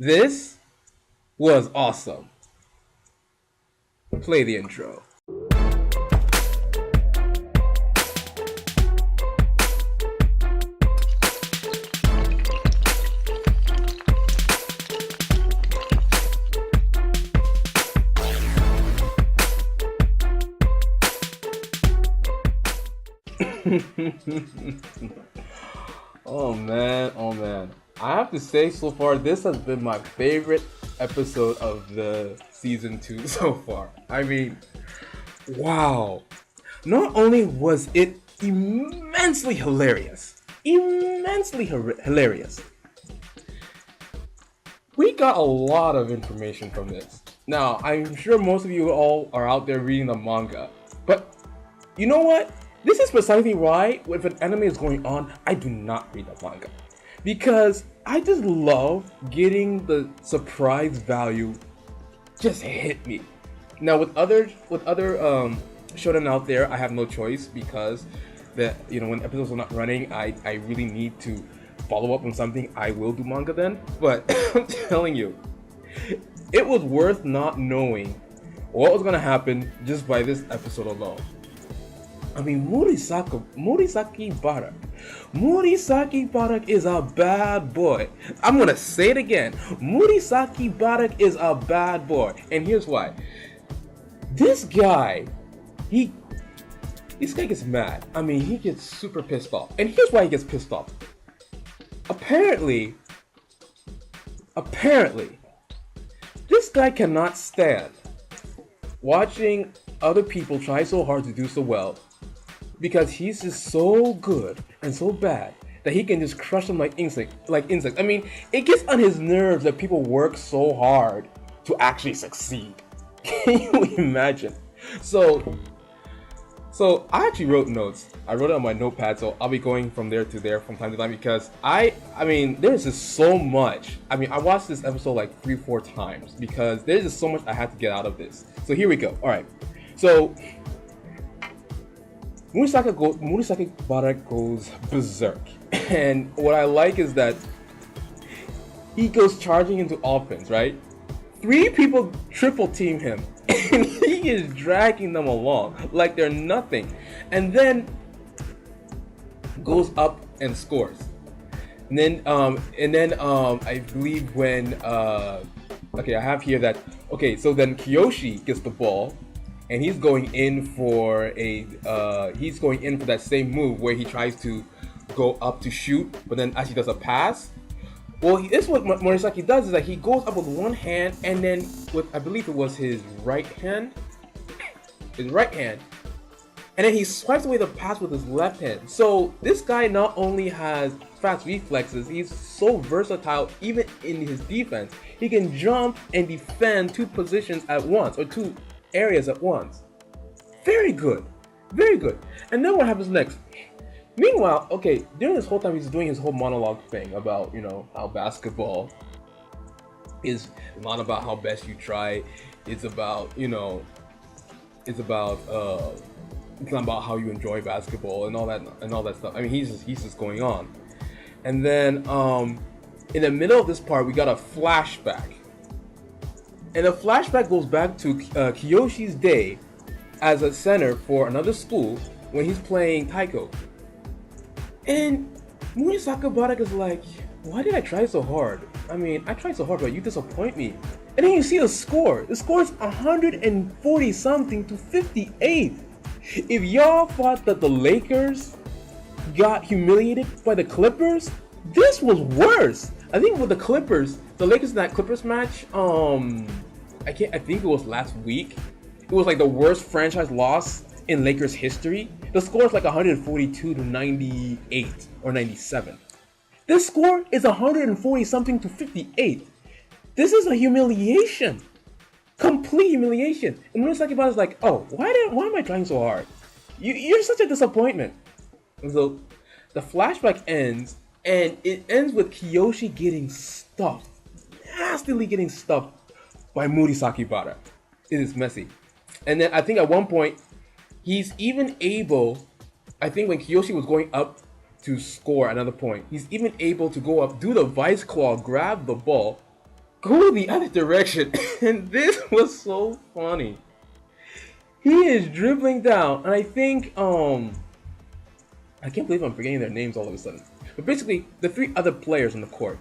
This was awesome. Play the intro. Oh man, oh man. I have to say, so far, this has been my favorite episode of the season 2 so far. I mean, wow. Not only was it immensely hilarious, hilarious, we got a lot of information from this. Now, I'm sure most of you all are out there reading the manga, but you know what? This is precisely why, if an anime is going on, I do not read the manga. Because I just love getting the surprise value just hit me. Now with other shonen out there, I have no choice because when episodes are not running, I really need to follow up on something. I will do manga then. But I'm telling you, it was worth not knowing what was gonna happen just by this episode alone. I mean, Murasikibara. Murasikibara is a bad boy. I'm gonna say it again. Murasikibara is a bad boy. And here's why. This guy gets mad. I mean, he gets super pissed off. And here's why he gets pissed off. Apparently, this guy cannot stand watching other people try so hard to do so well, because he's just so good and so bad that he can just crush them like insects. I mean, it gets on his nerves that people work so hard to actually succeed. Can you imagine? So I actually wrote notes. I wrote it on my notepad, so I'll be going from there to there from time to time because I mean, there's just so much. I mean, I watched this episode like 3-4 times because there's just so much I had to get out of this. So here we go. All right. So Murasikibara goes berserk, and what I like is that he goes charging into offense, right? 3 people triple team him, and he is dragging them along like they're nothing, and then goes up and scores. And then I believe when okay, I have here that so then Kiyoshi gets the ball. And he's going in for that same move where he tries to go up to shoot, but then actually does a pass. Well, this is what Murasaki does, is that he goes up with one hand and then with, I believe it was his right hand, and then he swipes away the pass with his left hand. So this guy not only has fast reflexes, he's so versatile even in his defense. He can jump and defend 2 positions at once, or 2 areas at once. Very good. And then what happens next? Meanwhile, during this whole time he's doing his whole monologue thing about, how basketball is not about how best you try. It's about, it's not about how you enjoy basketball and all that stuff. I mean, he's just going on. And then in the middle of this part, we got a flashback. And the flashback goes back to Kiyoshi's day as a center for another school when he's playing taiko. And Murasikibara is like, why did I try so hard? I mean, I tried so hard, but you disappoint me. And then you see the score. The score is 140 something to 58. If y'all thought that the Lakers got humiliated by the Clippers, this was worse. I think with the Lakers in that Clippers match, I think it was last week. It was like the worst franchise loss in Lakers history. The score is like 142 to 98 or 97. This score is 140 something to 58. This is a humiliation. Complete humiliation. And Murasakibara is like, oh, why am I trying so hard? You're such a disappointment. And so the flashback ends, and it ends with Kiyoshi getting stuffed, nastily getting stuffed by Murasikibara. It is messy. And then I think at one point, he's even able, I think when Kiyoshi was going up to score another point, he's even able to go up, do the vice claw, grab the ball, go the other direction. And this was so funny. He is dribbling down, and I think I can't believe I'm forgetting their names all of a sudden. But basically, the three other players on the court,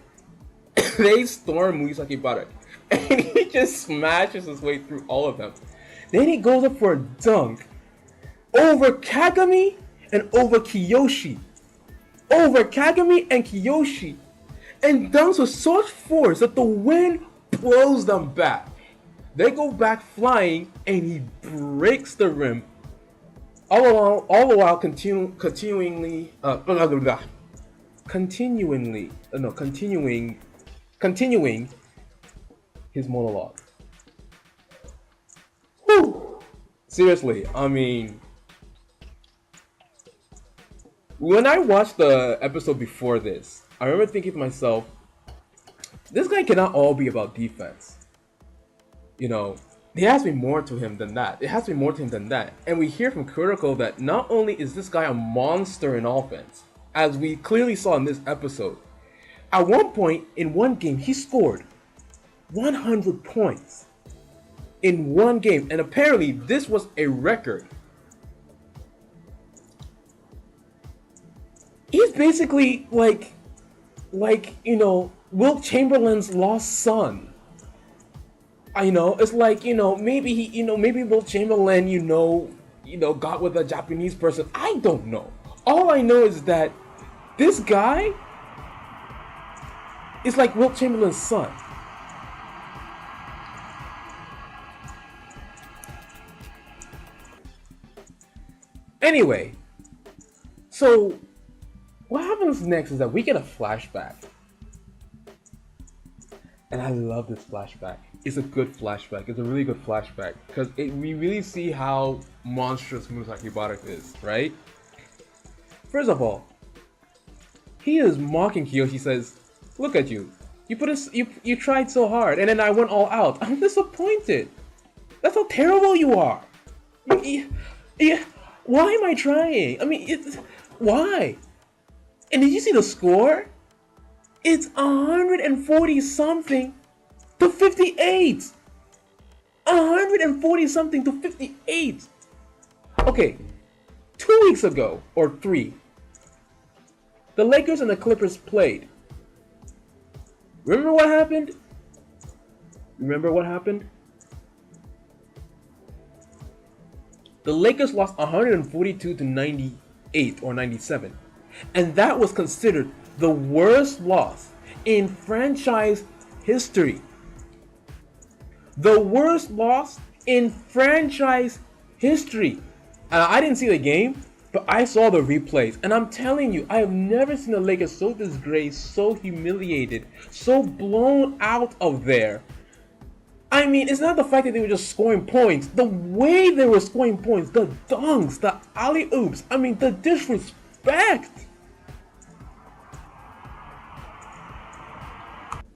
they storm Murasikibara, and he just smashes his way through all of them. Then he goes up for a dunk over Kagami and over Kiyoshi. Over Kagami and Kiyoshi. And dunks with such force that the wind blows them back. They go back flying, and he breaks the rim. All the while continuing his monologue. Whew. Seriously, I mean, when I watched the episode before this, I remember thinking to myself, this guy cannot all be about defense. You know, there has to be more to him than that. It has to be more to him than that. And we hear from Kuroko that not only is this guy a monster in offense, as we clearly saw in this episode, at one point in one game he scored 100 points in one game. And apparently this was a record. He's basically like Wilt Chamberlain's lost son. It's like, maybe Wilt Chamberlain, got with a Japanese person. I don't know. All I know is that this guy is like Wilt Chamberlain's son. Anyway, so what happens next is that we get a flashback. And I love this flashback. It's a good flashback. It's a really good flashback because we really see how monstrous Murasikibara is, right? First of all, he is mocking Kiyoshi. He says, "Look at you. You tried so hard, and then I went all out. I'm disappointed. That's how terrible you are. Why am I trying? I mean, why? And did you see the score? It's 140 something to 58. 140 something to 58. Okay, 2 weeks ago or 3, the Lakers and the Clippers played. Remember what happened? The Lakers lost 142 to 98 or 97. And that was considered the worst loss in franchise history. The worst loss in franchise history. And I didn't see the game, but I saw the replays. And I'm telling you, I have never seen the Lakers so disgraced, so humiliated, so blown out of there. I mean, it's not the fact that they were just scoring points. The way they were scoring points, the dunks, the alley-oops, I mean, the disrespect.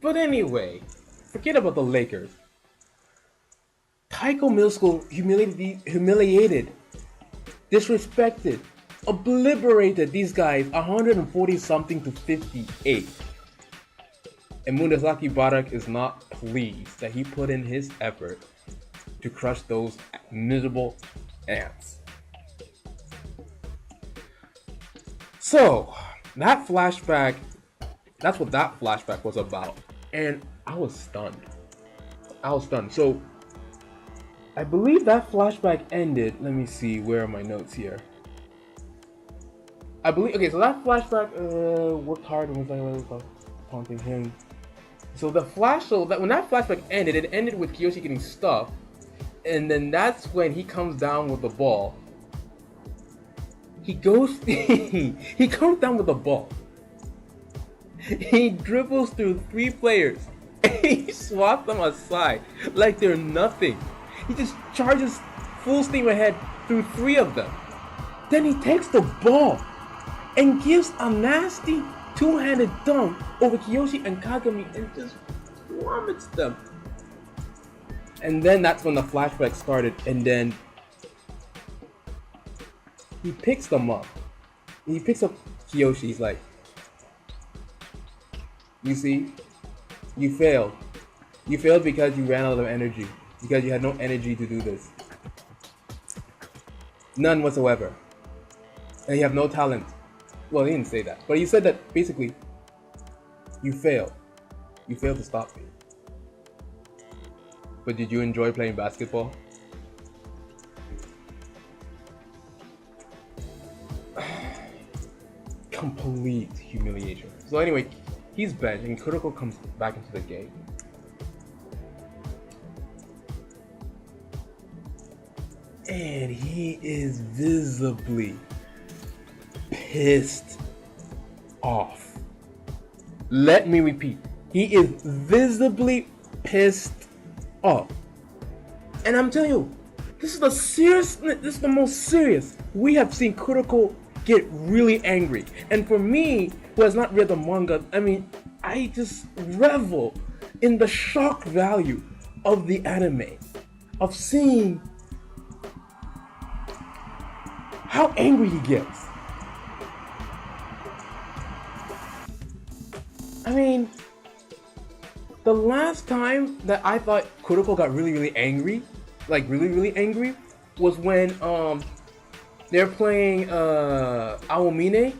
But anyway, forget about the Lakers. Taiko Middle School humiliated, disrespected, obliterated these guys 140 something to 58. And Murasikibara is not pleased that he put in his effort to crush those miserable ants. So, that flashback, that's what that flashback was about. And I was stunned. So, I believe that flashback ended. Let me see, where are my notes here? Okay, so that flashback worked hard and was taunting him. So when that flashback ended, it ended with Kiyoshi getting stuffed. And then that's when he comes down with the ball. He comes down with the ball. He dribbles through 3 players. And he swaps them aside like they're nothing. He just charges full steam ahead through 3 of them. Then he takes the ball and gives a nasty 2-handed dunk over Kiyoshi and Kagami and just plummets them. And then that's when the flashback started, and then he picks them up. He picks up Kiyoshi. He's like, "You see, you failed. You failed because you ran out of energy. Because you had no energy to do this. None whatsoever. And you have no talent. Well, he didn't say that. But he said that basically, you failed. You failed to stop me. But did you enjoy playing basketball? Complete humiliation. So anyway, he's benched and Kuroko comes back into the game. And he is visibly pissed off. Let me repeat. He is visibly pissed off. And I'm telling you, this is the most serious. We have seen Kuroko get really angry. And for me, who has not read the manga, I mean, I just revel in the shock value of the anime. Of seeing how angry he gets. I mean, the last time that I thought Kuroko got really angry, like really angry, was when they're playing Aomine.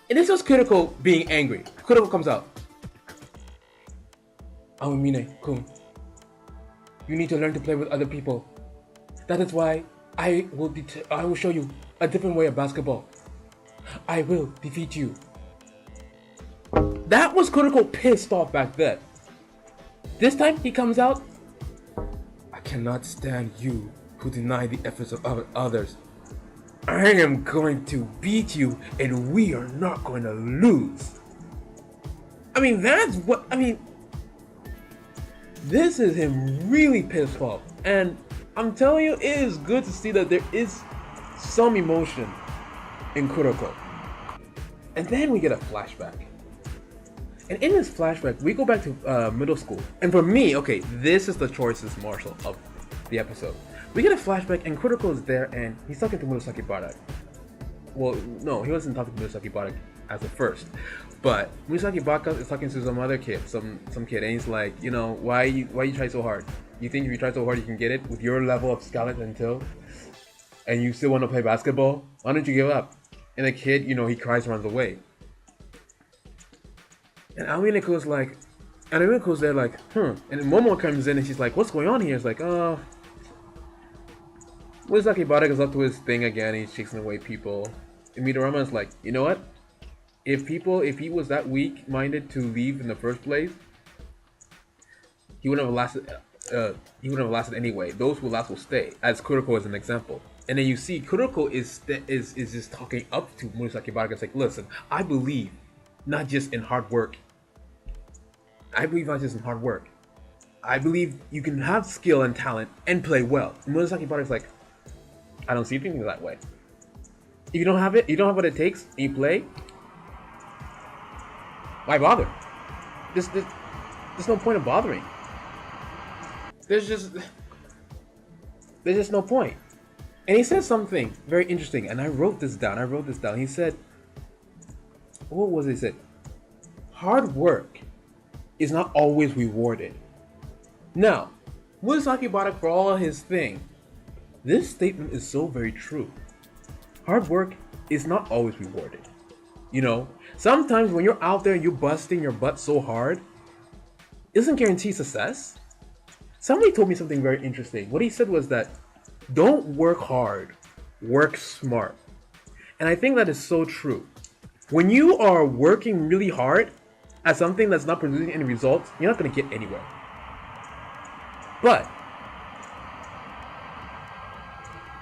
And this was Kuroko being angry. Kuroko comes out. Aomine-kun, you need to learn to play with other people. That is why I will show you a different way of basketball. I will defeat you. That was Kuroko pissed off back then. This time he comes out. I cannot stand you who deny the efforts of others. I am going to beat you and we are not going to lose. I mean, this is him really pissed off. And I'm telling you, it is good to see that there is some emotion in Kuroko. And then we get a flashback. And in this flashback, we go back to middle school. And for me, okay, this is the choicest morsel of the episode. We get a flashback and Kuroko is there and he's talking to Murasikibara. Well, no, he wasn't talking to Murasikibara as at first. But Murasikibara is talking to some other kid, some kid, and he's like, you know, why you try so hard? You think if you try so hard you can get it with your level of skeleton toe? And you still want to play basketball? Why don't you give up? And the kid, you know, he cries, runs away. And Aminako's like, and Aminako's there like, And then Momo comes in and she's like, what's going on here? It's like, Murasikibara goes up to his thing again, he's chasing away people. And Midorama's like, you know what? If he was that weak-minded to leave in the first place, he wouldn't have lasted anyway. Those who last will stay, as Kuroko is an example. And then you see Kuroko is just talking up to Murasikibara. It's like, listen, I believe not just in hard work. I believe you can have skill and talent and play well. And Murasikibara is like, I don't see things that way. If you don't have it, you don't have what it takes, and you play, why bother? There's no point of bothering. There's just no point. And he said something very interesting, and I wrote this down. He said, what was it he said? Hard work is not always rewarded. Now, Murasikibara, for all his thing, this statement is so very true. Hard work is not always rewarded. You know, sometimes when you're out there and you're busting your butt so hard, it doesn't guarantee success. Somebody told me something very interesting. What he said was that don't work hard, work smart. And I think that is so true. When you are working really hard at something that's not producing any results, you're not going to get anywhere. But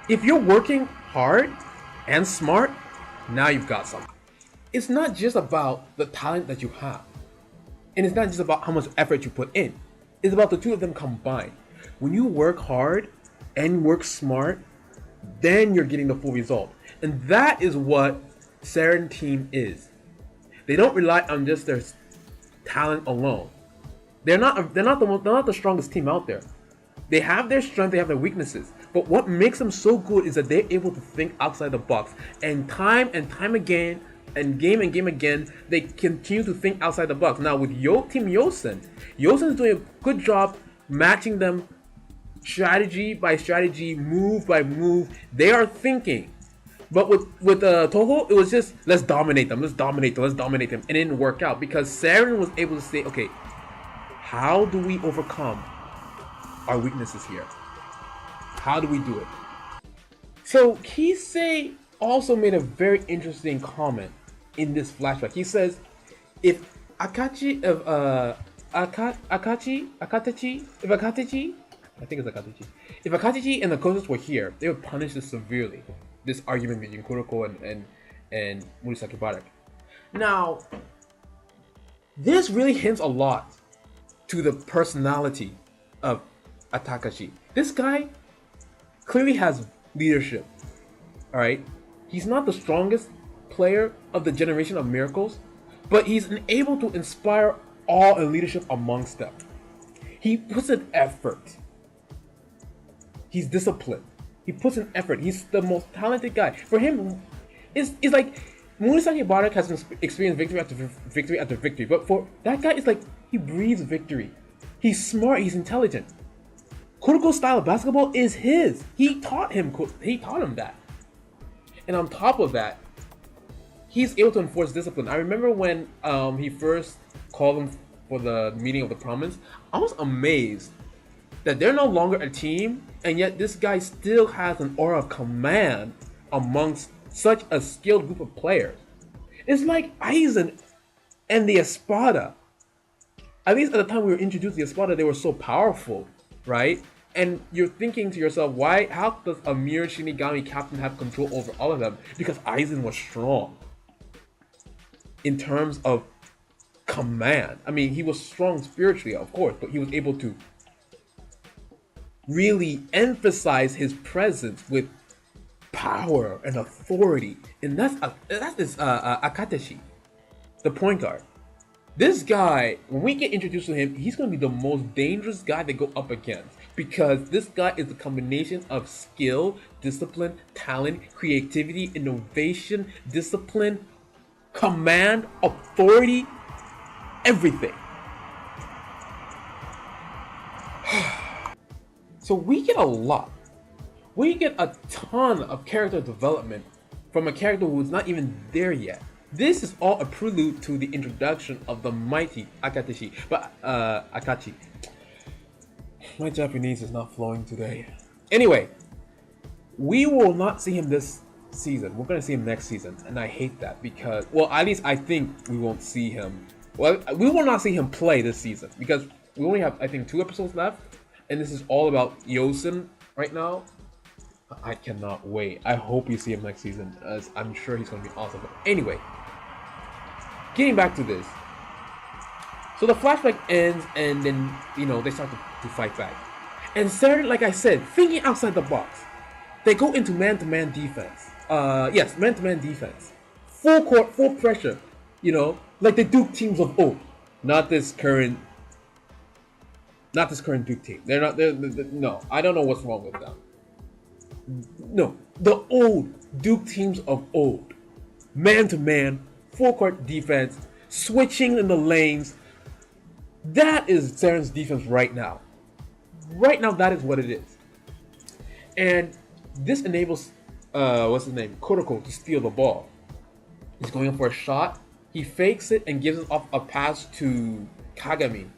if you're working hard and smart, now you've got something. It's not just about the talent that you have. And it's not just about how much effort you put in. It's about the two of them combined. When you work hard and work smart, then you're getting the full result. And that is what Saren team is. They don't rely on just their talent alone. They're not the strongest team out there. They have their strength, they have their weaknesses. But what makes them so good is that they're able to think outside the box. And time again, and game again, they continue to think outside the box. Now with Team Yosen is doing a good job matching them strategy by strategy, move by move. They are thinking. But with Toho, it was just let's dominate them, and it didn't work out because Saren was able to say, okay, how do we overcome our weaknesses here? How do we do it? So Kisei also made a very interesting comment in this flashback. He says, if Akachi, if Akatechi and the Kotas were here, they would punish this severely. This argument between Kuroko and Murasikibara. Now, this really hints a lot to the personality of Atakashi. This guy clearly has leadership. Alright? He's not the strongest player of the generation of miracles, but he's able to inspire awe and leadership amongst them. He puts an effort. He's disciplined. He puts an effort. He's the most talented guy. For him, it's like Murasikibara has experienced victory after victory. But for that guy, it's like he breathes victory. He's smart. He's intelligent. Kuroko's style of basketball is his. He taught him that. And on top of that, he's able to enforce discipline. I remember when he first called him for the meeting of the promise, I was amazed that they're no longer a team, and yet this guy still has an aura of command amongst such a skilled group of players. It's like Aizen and the Espada. At least at the time we were introduced to the Espada, they were so powerful, right? And you're thinking to yourself, how does a mere Shinigami captain have control over all of them? Because Aizen was strong in terms of command. I mean, he was strong spiritually, of course, but he was able to really emphasize his presence with power and authority, and that is Akateshi, the point guard. This guy, when we get introduced to him, he's going to be the most dangerous guy to go up against because this guy is a combination of skill, discipline, talent, creativity, innovation, discipline, command, authority, everything. So we get a lot. We get a ton of character development from a character who's not even there yet. This is all a prelude to the introduction of the mighty Akateshi. But, Akachi. My Japanese is not flowing today. Anyway, we will not see him this season. We're going to see him next season. And I hate that because, well, at least I think we won't see him. Well, we will not see him play this season because we only have, I think, 2 episodes left. And this is all about Yosen right now. I cannot wait. I hope we see him next season, as I'm sure he's going to be awesome. But anyway, getting back to this. So the flashback ends, and then, they start to fight back. And Saren, like I said, thinking outside the box. They go into man-to-man defense. Yes, man-to-man defense. Full court, full pressure. Like the Duke teams of old. Not this current Duke team. They're no, I don't know what's wrong with them. No, the old Duke teams of old. Man-to-man, full-court defense, switching in the lanes. That is Saren's defense right now. Right now, that is what it is. And this enables, Kuroko to steal the ball. He's going up for a shot. He fakes it and gives off a pass to Kagami.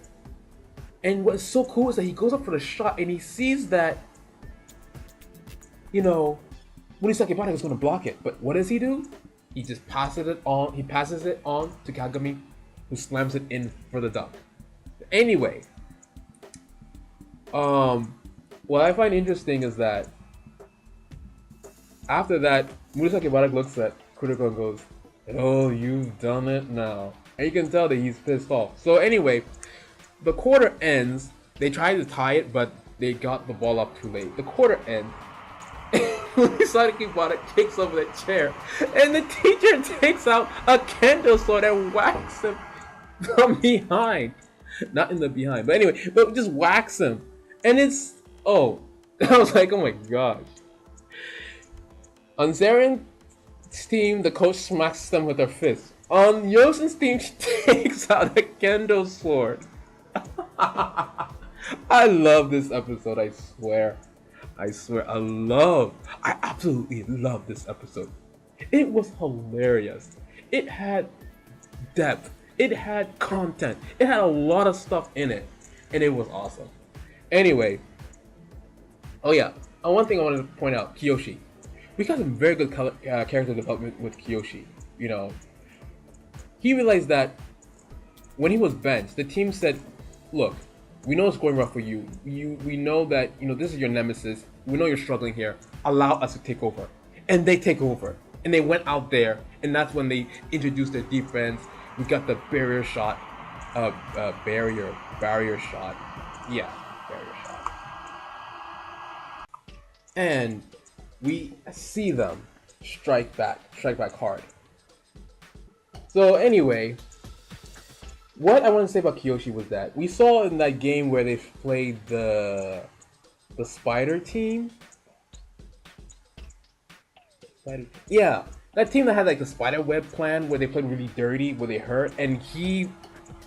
And what's so cool is that he goes up for the shot and he sees that, Murasikibara is going to block it. But what does he do? He just passes it on. He passes it on to Kagami, who slams it in for the dunk. Anyway, what I find interesting is that after that, Murasikibara looks at Kuroko and goes, "Oh, you've done it now." And you can tell that he's pissed off. So anyway, the quarter ends. They tried to tie it, but they got the ball up too late. The quarter ends. Murasikibara kicks over the chair, and the teacher takes out a kendo sword and whacks him from behind. Not in the behind, but anyway, but just whacks him. And it's, I was like, oh my gosh. On Saren team, the coach smacks them with her fist. On Yosin's team, she takes out a kendo sword. I love this episode, I swear. I absolutely love this episode. It was hilarious. It had depth. It had content. It had a lot of stuff in it. And it was awesome. Anyway. Oh yeah. One thing I wanted to point out. Kiyoshi. We got some very good character development with Kiyoshi. You know. He realized that when he was benched, the team said, look, we know it's going rough for you. We know that, this is your nemesis. We know you're struggling here. Allow us to take over. And they take over. And they went out there, and that's when they introduced their defense. We got the barrier shot. Barrier shot. Yeah, barrier shot. And we see them strike back hard. So anyway, what I want to say about Kiyoshi was that we saw in that game where they played the Spider team. Yeah, that team that had like the spider web plan where they played really dirty, where they hurt, and he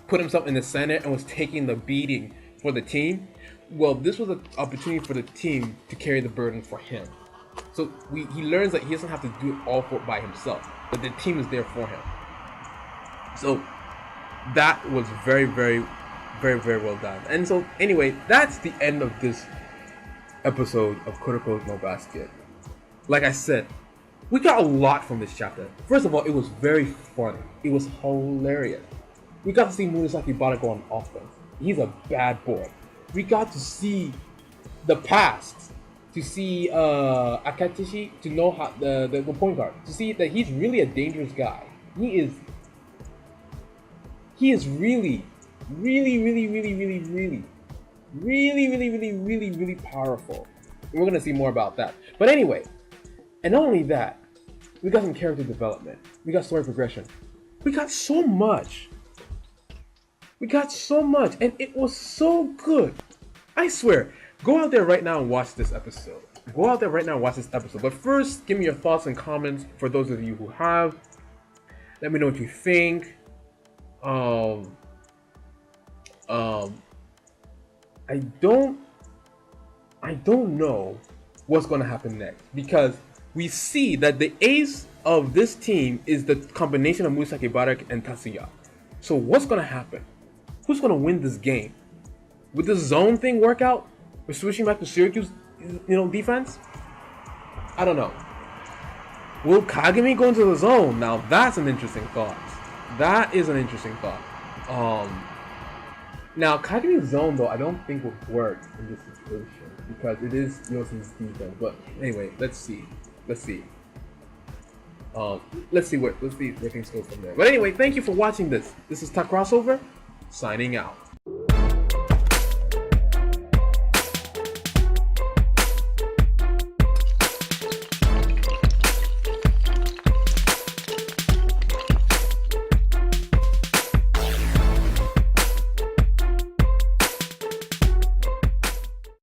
put himself in the center and was taking the beating for the team. Well, this was an opportunity for the team to carry the burden for him. So he learns that he doesn't have to do it all by himself, but the team is there for him. So that was very, very, very, very well done. And so anyway, that's the end of this episode of Kuroko no Basket. Like I said, we got a lot from this chapter. First of all, it was very funny. It was hilarious. We got to see Murasikibara go on offense. He's a bad boy. We got to see the past, to see Akatishi, to know how the point guard, to see that he's really a dangerous guy. He is really, really, really, really, really, really, really, really, really, really, really powerful. And we're gonna see more about that. But anyway. And not only that, we got some character development. We got story progression. We got so much. And it was so good. I swear, go out there right now and watch this episode. But first, give me your thoughts and comments for those of you who have. Let me know what you think. I don't know what's going to happen next, because we see that the ace of this team is the combination of Murasikibara and Tatsuya. So what's going to happen? Who's going to win this game? Would this zone thing work out? We're switching back to Syracuse, defense? I don't know. Will Kagami go into the zone? Now that's an interesting thought. That is an interesting thought. Now Kagami's zone though I don't think would work in this situation because it is Yosin's defense. But anyway, let's see. Let's see where things go from there. But anyway, thank you for watching this. This is Tech Crossover, signing out.